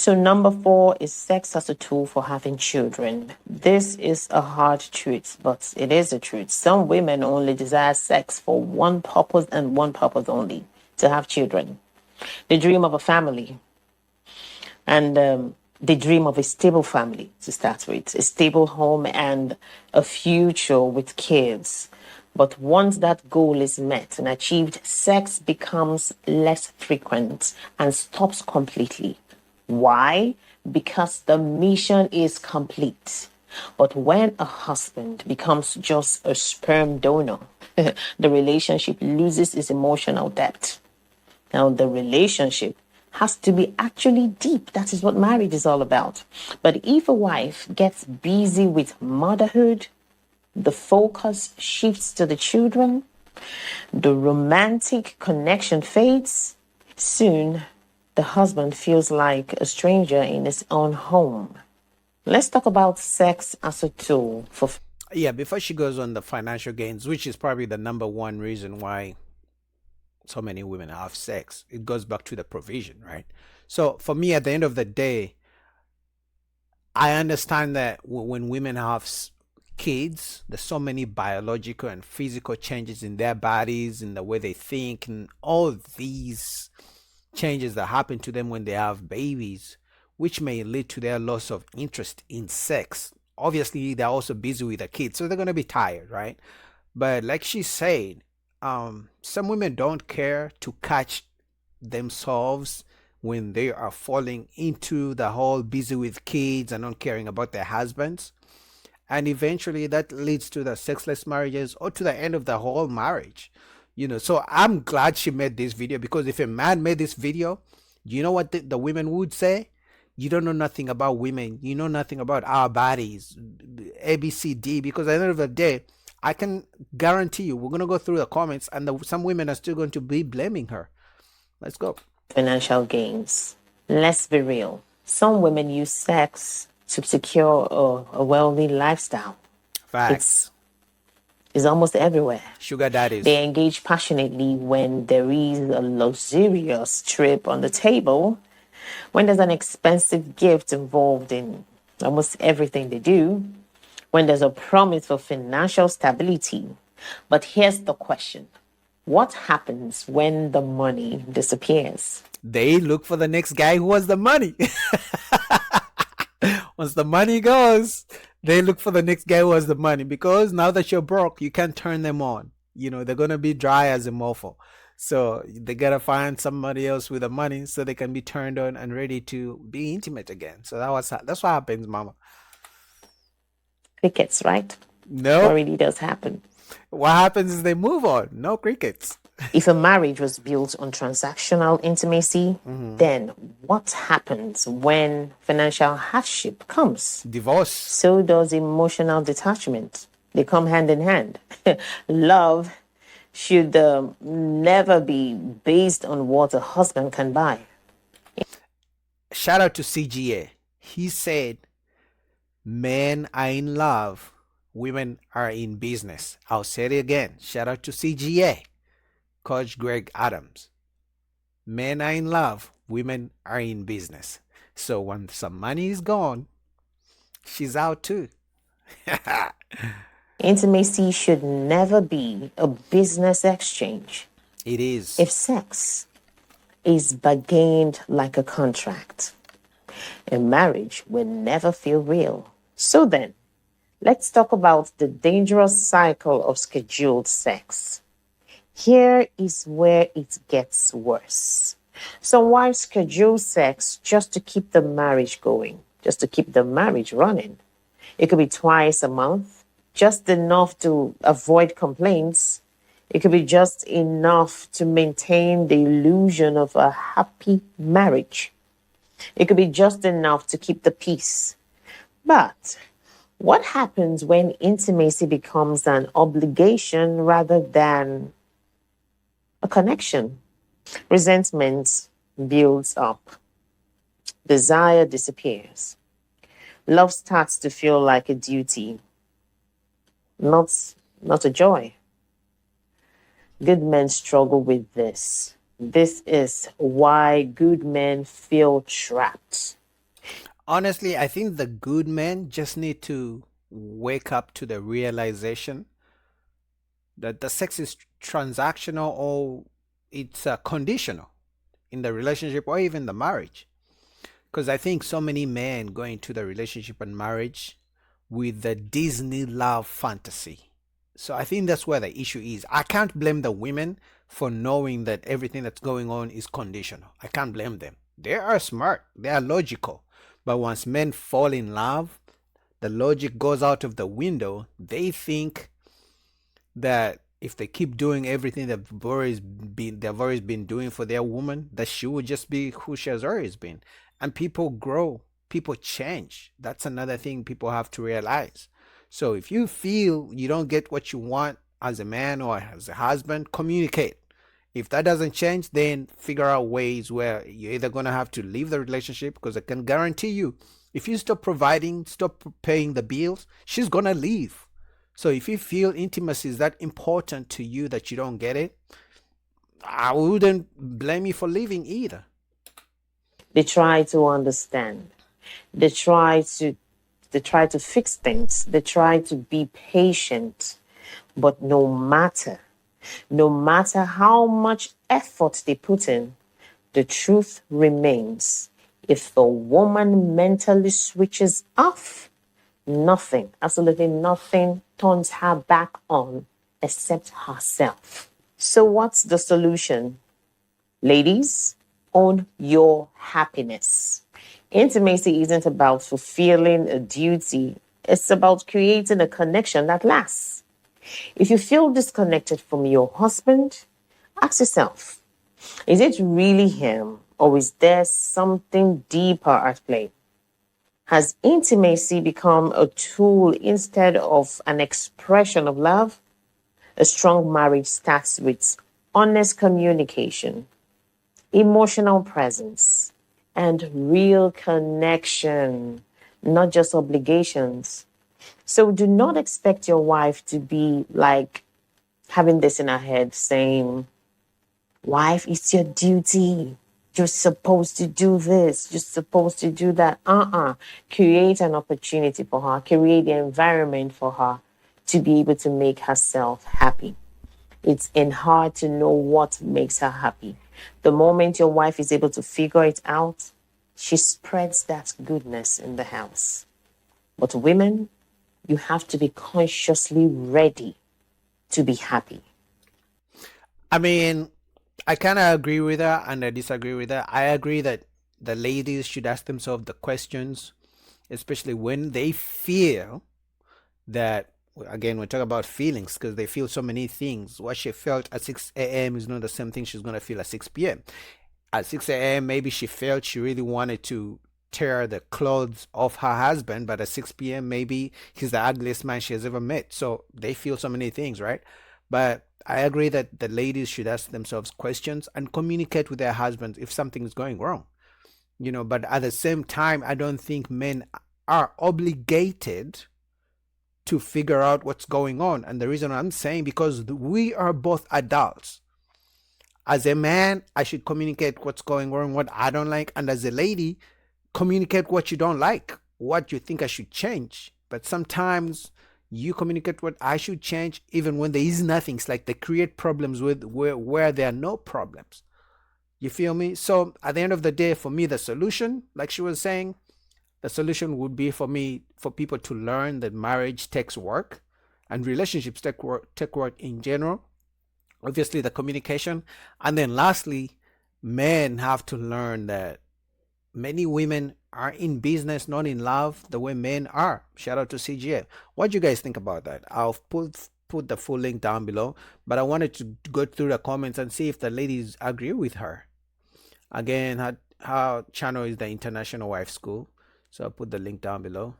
So, number four is sex as a tool for having children. This is a hard truth, but it is a truth. Some women only desire sex for one purpose and one purpose only, to have children. They dream of a family, and they dream of a stable family to start with, a stable home and a future with kids. But once that goal is met and achieved, sex becomes less frequent and stops completely. Why? Because the mission is complete. But when a husband becomes just a sperm donor, the relationship loses its emotional depth. Now, the relationship has to be actually deep. That is what marriage is all about. But if a wife gets busy with motherhood, the focus shifts to the children, the romantic connection fades. Soon, the husband feels like a stranger in his own home. Let's talk about sex as a tool for. Yeah, before she goes on the financial gains, which is probably the number one reason why so many women have sex, it goes back to the provision, right? So for me, at the end of the day, I understand that when women have kids, there's so many biological and physical changes in their bodies, in the way they think, and all these changes that happen to them when they have babies, which may lead to their loss of interest in sex. Obviously, they're also busy with the kids, so they're going to be tired, right? But like she said, some women don't care to catch themselves when they are falling into the whole busy with kids and not caring about their husbands. And eventually that leads to the sexless marriages or to the end of the whole marriage. So I'm glad she made this video, because if a man made this video, you know what the women would say? You don't know nothing about women. You know nothing about our bodies, ABCD. Because at the end of the day, I can guarantee you, we're going to go through the comments and some women are still going to be blaming her. Let's go. Financial gains. Let's be real. Some women use sex to secure a wealthy lifestyle. Facts. It's almost everywhere. Sugar daddies. They engage passionately when there is a luxurious trip on the table, when there's an expensive gift involved in almost everything they do, when there's a promise for financial stability. But here's the question. What happens when the money disappears? They look for the next guy who has the money. Once the money goes, they look for the next guy who has the money, because now that you're broke, you can't turn them on. They're going to be dry as a mofo. So they got to find somebody else with the money so they can be turned on and ready to be intimate again. So that's what happens, mama. Crickets, right? No. What really does happen? What happens is they move on. No crickets. If a marriage was built on transactional intimacy, then what happens when financial hardship comes? Divorce. So does emotional detachment. They come hand in hand. Love should never be based on what a husband can buy. Shout out to CGA. He said, men are in love, women are in business. I'll say it again. Shout out to CGA. Coach Greg Adams. Men are in love, women are in business. So when some money is gone, she's out too. Intimacy should never be a business exchange. It is. If sex is bargained like a contract, a marriage will never feel real. So then, let's talk about the dangerous cycle of scheduled sex. Here is where it gets worse. Some wives schedule sex just to keep the marriage going, just to keep the marriage running. It could be twice a month, just enough to avoid complaints. It could be just enough to maintain the illusion of a happy marriage. It could be just enough to keep the peace. But what happens when intimacy becomes an obligation rather than a connection? Resentment builds up. Desire disappears. Love starts to feel like a duty, not a joy. Good men struggle with this. This is why good men feel trapped. Honestly, I think the good men just need to wake up to the realization that the sex is transactional or it's conditional in the relationship or even the marriage. Because I think so many men go into the relationship and marriage with the Disney love fantasy. So I think that's where the issue is. I can't blame the women for knowing that everything that's going on is conditional. I can't blame them. They are smart, they are logical. But once men fall in love, the logic goes out of the window. They think that if they keep doing everything they've always been doing for their woman, that she would just be who she has always been. And people grow, people change. That's another thing people have to realize. So if you feel you don't get what you want as a man or as a husband, communicate. If that doesn't change, then figure out ways where you're either going to have to leave the relationship, because I can guarantee you, if you stop providing, stop paying the bills, she's going to leave. So if you feel intimacy is that important to you that you don't get it, I wouldn't blame you for leaving either. They try to understand. They try to they try to fix things. They try to be patient. But no matter how much effort they put in, the truth remains. If the woman mentally switches off, nothing, absolutely nothing turns her back on except herself. So, what's the solution? Ladies, own your happiness. Intimacy isn't about fulfilling a duty, it's about creating a connection that lasts. If you feel disconnected from your husband, ask yourself, is it really him, or is there something deeper at play? Has intimacy become a tool instead of an expression of love? A strong marriage starts with honest communication, emotional presence, and real connection, not just obligations. So do not expect your wife to be like having this in her head saying, wife, it's your duty. You're supposed to do this. You're supposed to do that. Create an opportunity for her. Create the environment for her to be able to make herself happy. It's in her to know what makes her happy. The moment your wife is able to figure it out, she spreads that goodness in the house. But women, you have to be consciously ready to be happy. I mean, I kind of agree with her and I disagree with her. I agree that the ladies should ask themselves the questions, especially when they feel that, again, we talk about feelings because they feel so many things. What she felt at 6 a.m. is not the same thing she's going to feel at 6 p.m. At 6 a.m., maybe she felt she really wanted to tear the clothes off her husband, but at 6 p.m., maybe he's the ugliest man she has ever met. So they feel so many things, right? But I agree that the ladies should ask themselves questions and communicate with their husbands if something is going wrong. But at the same time, I don't think men are obligated to figure out what's going on. And the reason I'm saying, because we are both adults. As a man, I should communicate what's going wrong, what I don't like. And as a lady, communicate what you don't like, what you think I should change. But sometimes you communicate what I should change, even when there is nothing. It's like they create problems with where there are no problems. You feel me? So at the end of the day, for me, the solution, like she was saying, the solution would be for people to learn that marriage takes work and relationships take work in general. Obviously, the communication. And then lastly, men have to learn that many women are in business, not in love, the way men are. Shout out to CGA. What do you guys think about that? I'll put the full link down below, but I wanted to go through the comments and see if the ladies agree with her. Again, her channel is the International Wife School, so I'll put the link down below.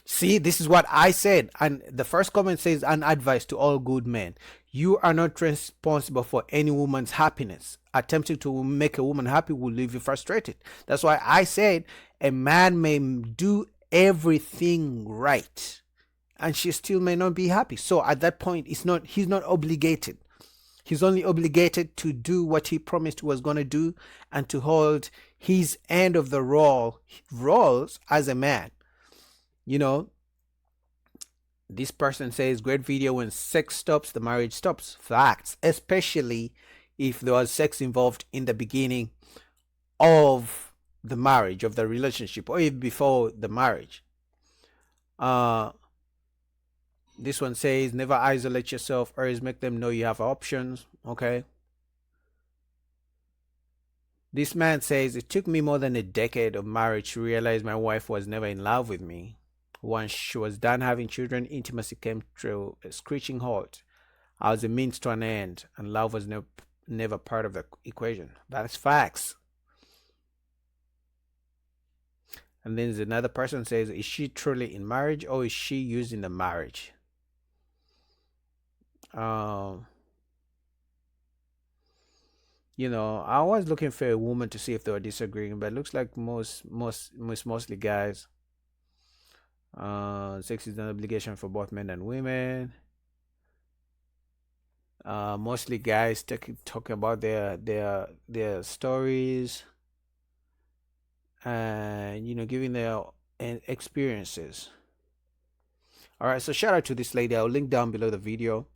See, this is what I said. And the first comment says, an advice to all good men. You are not responsible for any woman's happiness. Attempting to make a woman happy will leave you frustrated. That's why I said a man may do everything right and she still may not be happy. So at that point, he's not obligated. He's only obligated to do what he promised he was going to do and to hold his end of the roles as a man. You know, this person says, great video, when sex stops, the marriage stops. Facts, especially if there was sex involved in the beginning of the marriage, of the relationship, or even before the marriage. This one says, never isolate yourself, always make them know you have options. Okay. This man says, it took me more than a decade of marriage to realize my wife was never in love with me. Once she was done having children, intimacy came to a screeching halt. I was a means to an end, and love was never part of the equation. That's facts. And then there's another person says, is she truly in marriage, or is she using the marriage? You know, I was looking for a woman to see if they were disagreeing, but it looks like mostly guys. Sex is an obligation for both men and women. Mostly guys talking about their stories and, you know, giving their experiences. All right, so shout out to this lady. I'll link down below the video.